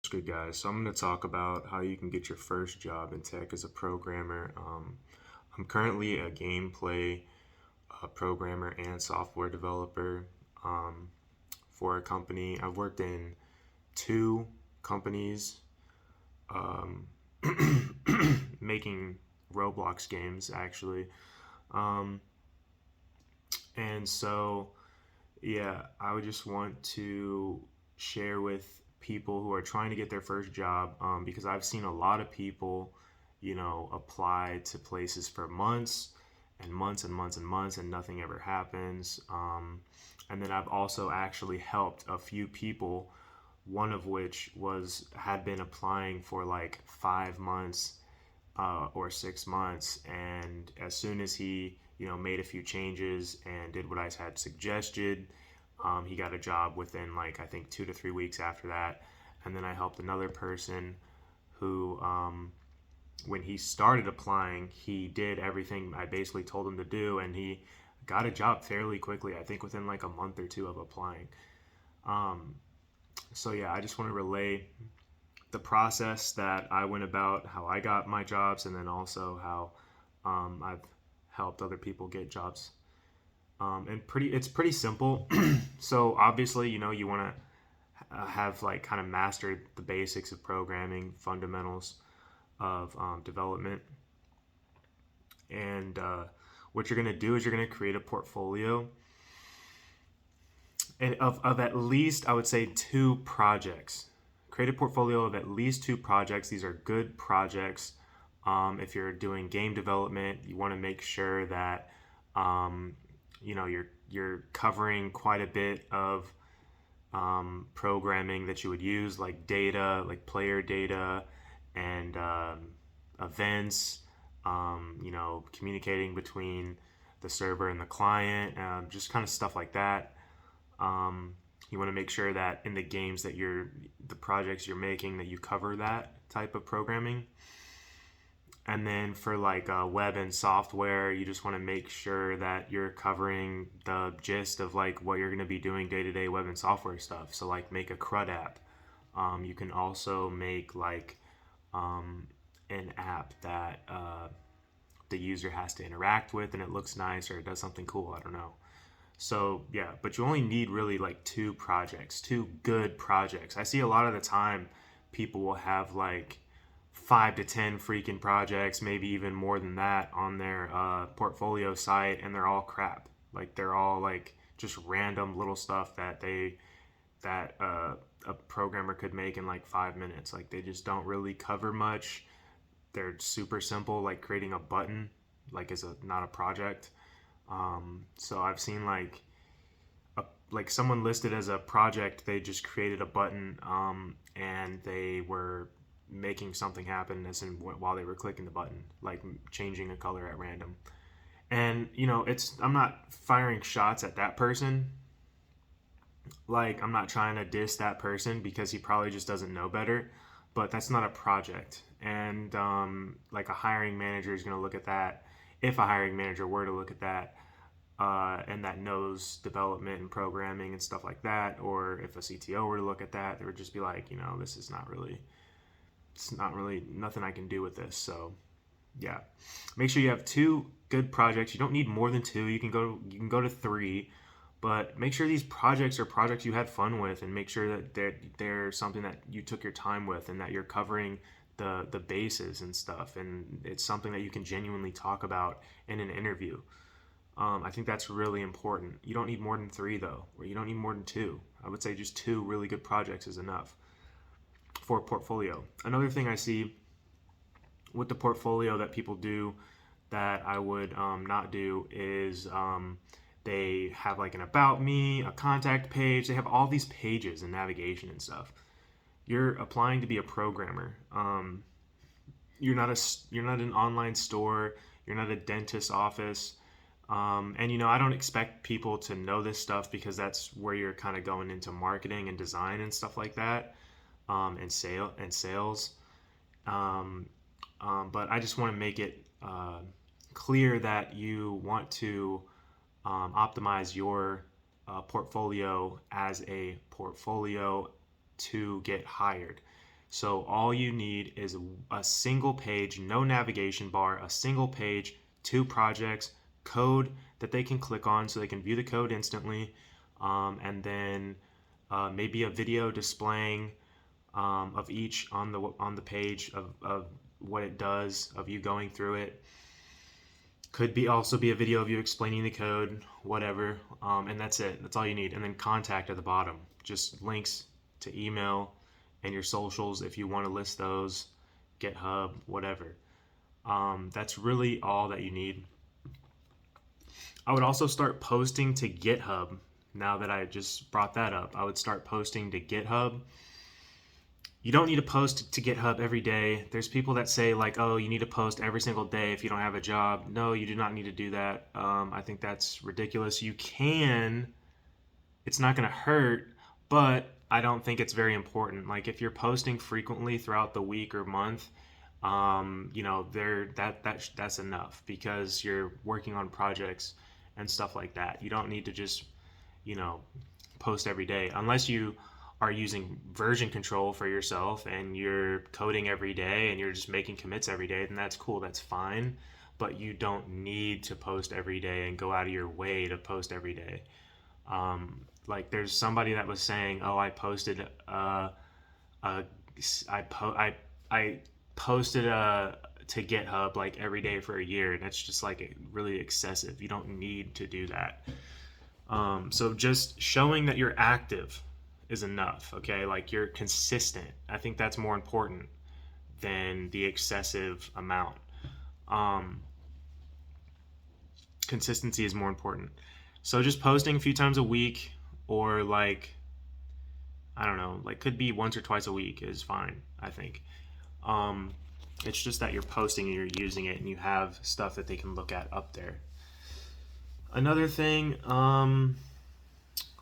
What's good, guys? So I'm going to talk about how you can get your first job in tech as a programmer. I'm currently a gameplay programmer and software developer um, for a company. I've worked in two companies um, making Roblox games, actually. Um, and so Yeah, I would just want to share with people who are trying to get their first job because I've seen a lot of people, apply to places for months and months and months and months and nothing ever happens. And then I've also actually helped a few people, one of which had been applying for like 5 months or 6 months. And as soon as he, made a few changes and did what I had suggested, he got a job within like I think 2 to 3 weeks after that. And then I helped another person who, when he started applying, he did everything I basically told him to do, and he got a job fairly quickly. I think within like a month or two of applying. Um, so yeah, I just want to relay the process that I went about, how I got my jobs, and then also how I've helped other people get jobs. It's pretty simple. So obviously, you want to have like kind of mastered the basics of programming, fundamentals of development, and what you're going to do is you're going to create a portfolio and of at least I would say two projects. Create a portfolio of at least two projects. These are good projects. If you're doing game development, you want to make sure that um, you're covering quite a bit of programming that you would use, like data, like player data, and events. Communicating between the server and the client, just kind of stuff like that. Um, you want to make sure that in the games that the projects you're making, that you cover that type of programming. And then for like web and software, you just want to make sure that you're covering the gist of like what you're going to be doing day to day web and software stuff. So like make a CRUD app. You can also make like um, an app that the user has to interact with and it looks nice or it does something cool. I don't know. So yeah, but you only need really like two projects, two good projects. I see a lot of the time people will have like 5 to 10 freaking projects, maybe even more than that, on their portfolio site, and they're all crap. Like they're all like just random little stuff that a programmer could make in like 5 minutes. Like they just don't really cover much. They're super simple, like creating a button, like is a not a project. So I've seen like someone listed as a project, they just created a button, and they were making something happen as in while they were clicking the button, like changing a color at random. And it's I'm not firing shots at that person. Like I'm not trying to diss that person because he probably just doesn't know better, but that's not a project. And like a hiring manager is going to look at that. If a hiring manager were to look at that, and that knows development and programming and stuff like that, or if a CTO were to look at that, they would just be like, this is not really, it's not really nothing I can do with this. So yeah, make sure you have two good projects. You don't need more than two. You can go to three, but make sure these projects are projects you had fun with, and make sure that they're something that you took your time with, and that you're covering the bases and stuff, and it's something that you can genuinely talk about in an interview. I think that's really important. You don't need more than three, though, or you don't need more than two. I would say just two really good projects is enough for a portfolio. Another thing I see with the portfolio that people do that I would not do is they have like an about me, a contact page. They have all these pages and navigation and stuff. You're applying to be a programmer. You're not an online store. You're not a dentist's office. And I don't expect people to know this stuff because that's where you're kind of going into marketing and design and stuff like that, and sales. Um, but I just want to make it clear that you want to optimize your portfolio as a portfolio to get hired. So all you need is a single page, no navigation bar, a single page, 2 projects, code that they can click on so they can view the code instantly, and then maybe a video displaying of each on the page of what it does, of you going through it. Could be also be a video of you explaining the code, whatever, and that's it. That's all you need. And then contact at the bottom, just links to email and your socials if you want to list those, GitHub, whatever. That's really all that you need. I would also start posting to GitHub. Now that I just brought that up, I would start posting to GitHub. You don't need to post to GitHub every day. There's people that say like, oh, you need to post every single day if you don't have a job. No, you do not need to do that. I think that's ridiculous. You can. It's not going to hurt, but I don't think it's very important. Like if you're posting frequently throughout the week or month, that's enough because you're working on projects and stuff like that. You don't need to just, post every day unless you are using version control for yourself and you're coding every day and you're just making commits every day, then that's cool, that's fine. But you don't need to post every day and go out of your way to post every day. Like there's somebody that was saying, oh, I posted to GitHub like every day for a year, and that's just like really excessive. You don't need to do that. So just showing that you're active is enough, okay? Like you're consistent. I think that's more important than the excessive amount. Consistency is more important. So just posting a few times a week, or like, I don't know, like could be once or twice a week is fine, I think. It's just that you're posting and you're using it and you have stuff that they can look at up there. Another thing,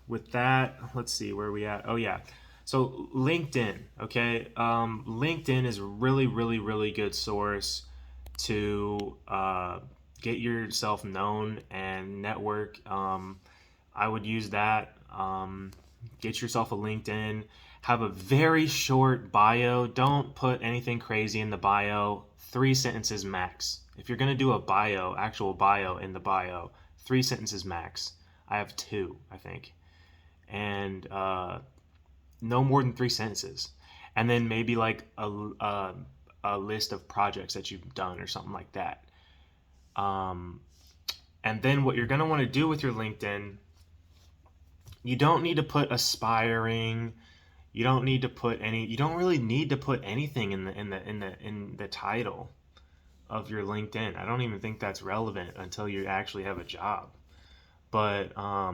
with that, let's see, where are we at? Oh yeah, so LinkedIn, okay? LinkedIn is a really, really, really good source to get yourself known and network. I would use that. Get yourself a LinkedIn. Have a very short bio. Don't put anything crazy in the bio. 3 sentences max. If you're gonna do a bio, actual bio in the bio, 3 sentences max. I have 2, I think. And no more than 3 sentences. And then maybe like a list of projects that you've done or something like that. And then what you're gonna want to do with your LinkedIn, you don't need to put aspiring. You don't need to put any. You don't really need to put anything in the title of your LinkedIn. I don't even think that's relevant until you actually have a job. But I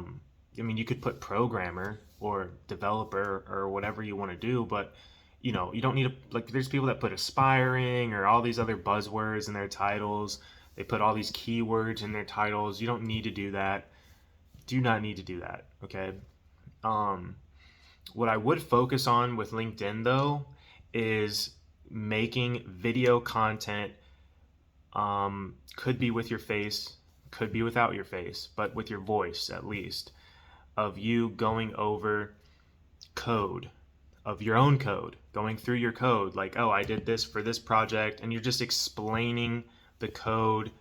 mean, you could put programmer or developer or whatever you want to do, but you don't need to, like, there's people that put aspiring or all these other buzzwords in their titles. They put all these keywords in their titles. You don't need to do that. Do not need to do that, okay? What I would focus on with LinkedIn though is making video content. Could be with your face, could be without your face, but with your voice at least, of you going over code, of your own code, going through your code, like, oh, I did this for this project, and you're just explaining the code,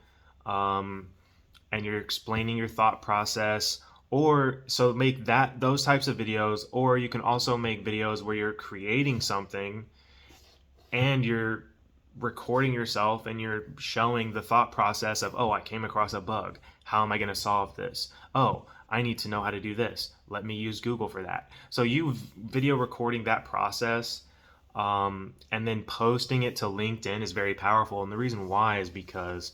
and you're explaining your thought process. Or so make those types of videos, or you can also make videos where you're creating something and you're recording yourself and you're showing the thought process of, oh, I came across a bug. How am I going to solve this? Oh, I need to know how to do this. Let me use Google for that. So you video recording that process, and then posting it to LinkedIn is very powerful. And the reason why is because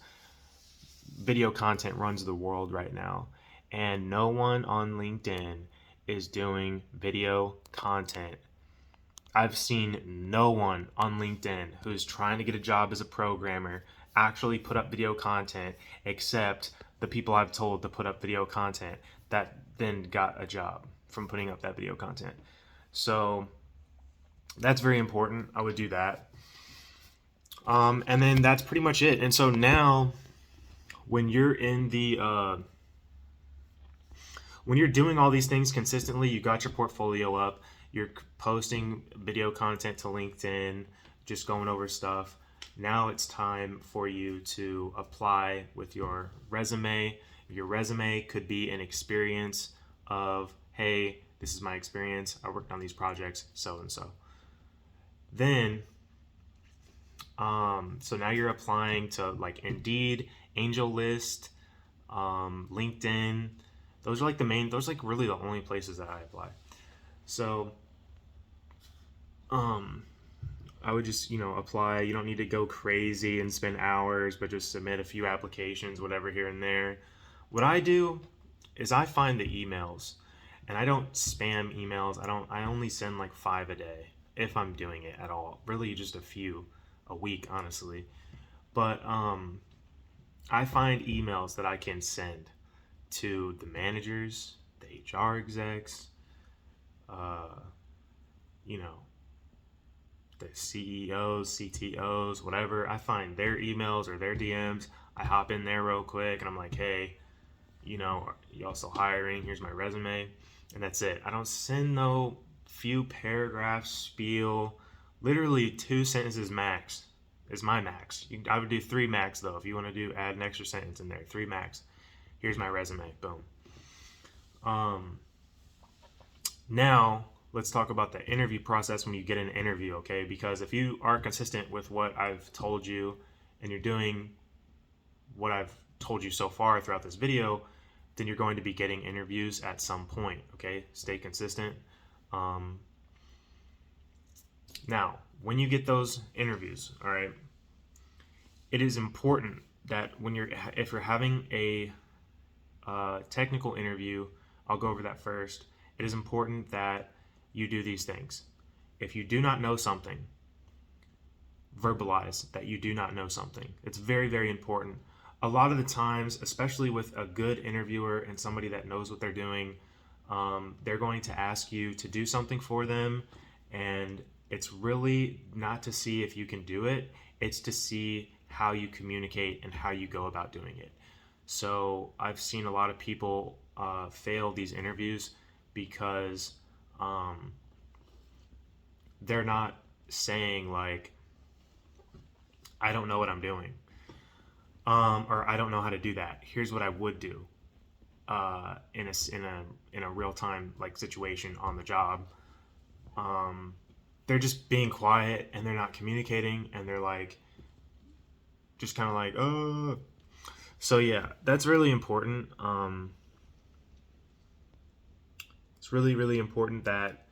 video content runs the world right now. And no one on LinkedIn is doing video content. I've seen no one on LinkedIn who's trying to get a job as a programmer actually put up video content, except the people I've told to put up video content that then got a job from putting up that video content. So that's very important. I would do that. And then that's pretty much it. And so now when you're in the when you're doing all these things consistently, you got your portfolio up, You're posting video content to LinkedIn, just going over stuff. Now it's time for you to apply with your resume. Your resume could be an experience of, hey, this is my experience. I worked on these projects, so and so. Then, so now you're applying to like Indeed, AngelList, LinkedIn. Those are like the main, those are like really the only places that I apply. So, I would just, apply. You don't need to go crazy and spend hours, but just submit a few applications, whatever, here and there. What I do is I find the emails, and I don't spam emails. I only send like 5 a day if I'm doing it at all. Really just a few a week, honestly. But I find emails that I can send to the managers, the HR execs, uh, you know, the CEOs, CTOs, whatever. I find their emails or their DMs. I hop in there real quick and I'm like, hey, you also hiring? Here's my resume. And that's it. I don't send no few paragraphs, spiel. Literally 2 sentences max is my max. I would do 3 max though. If you want to add an extra sentence in there, 3 max. Here's my resume. Boom. Now let's talk about the interview process when you get an interview, okay? Because if you are consistent with what I've told you and you're doing what I've told you so far throughout this video, then you're going to be getting interviews at some point, okay? Stay consistent. Now, when you get those interviews, all right, it is important that if you're having a technical interview, I'll go over that first. It is important that you do these things. If you do not know something, verbalize that you do not know something. It's very, very important. A lot of the times, especially with a good interviewer and somebody that knows what they're doing, they're going to ask you to do something for them, and it's really not to see if you can do it. It's to see how you communicate and how you go about doing it. So I've seen a lot of people fail these interviews because they're not saying like, I don't know what I'm doing, or I don't know how to do that. Here's what I would do in a real time like situation on the job. They're just being quiet and they're not communicating, and they're like just kind of like, oh. So yeah, that's really important. It's really, really important that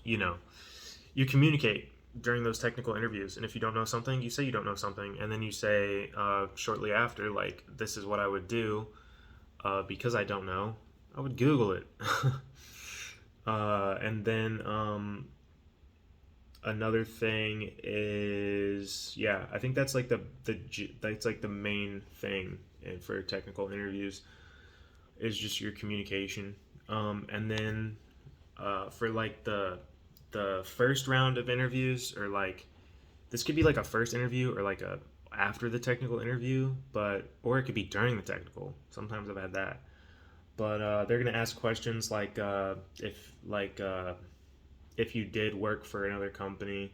you communicate during those technical interviews. And if you don't know something, you say you don't know something, and then you say shortly after, like, this is what I would do because I don't know. I would Google it. And then another thing is, yeah, I think that's like that's like the main thing for technical interviews is just your communication. And then for like the first round of interviews, or like this could be like a first interview or like a after the technical interview, or it could be during the technical. Sometimes I've had that. But they're gonna ask questions like if you did work for another company,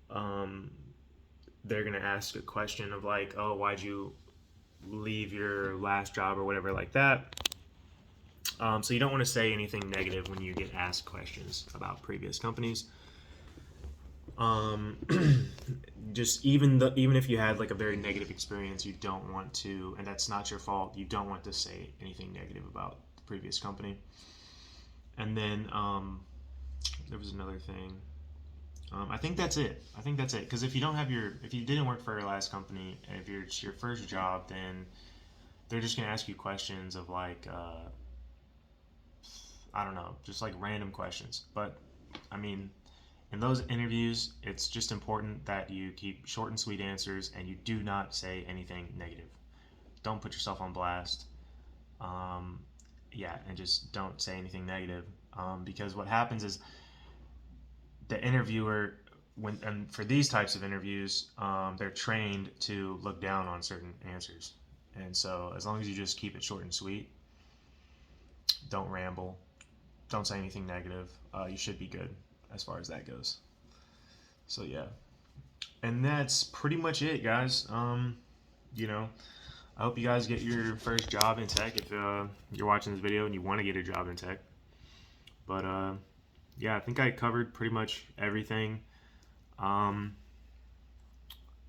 they're gonna ask a question of like, oh, why'd you leave your last job or whatever like that. So you don't want to say anything negative when you get asked questions about previous companies. Just even if you had like a very negative experience, you don't want to, and that's not your fault, you don't want to say anything negative about the previous company. And then there was another thing. I think that's it. Because if you didn't work for your last company, and if it's your first job, then they're just gonna ask you questions of like, I don't know, just like random questions. But I mean, in those interviews, it's just important that you keep short and sweet answers, and you do not say anything negative. Don't put yourself on blast. And just don't say anything negative. Because what happens is the interviewer, and for these types of interviews, they're trained to look down on certain answers. And so as long as you just keep it short and sweet, don't ramble, don't say anything negative. You should be good as far as that goes. So yeah, and that's pretty much it, guys. You know, I hope you guys get your first job in tech if you're watching this video and you want to get a job in tech. But yeah, I think I covered pretty much everything.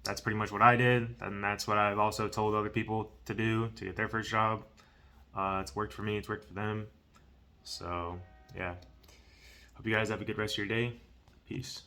That's pretty much what I did, and that's what I've also told other people to do to get their first job. It's worked for me, it's worked for them. So yeah, hope you guys have a good rest of your day. Peace.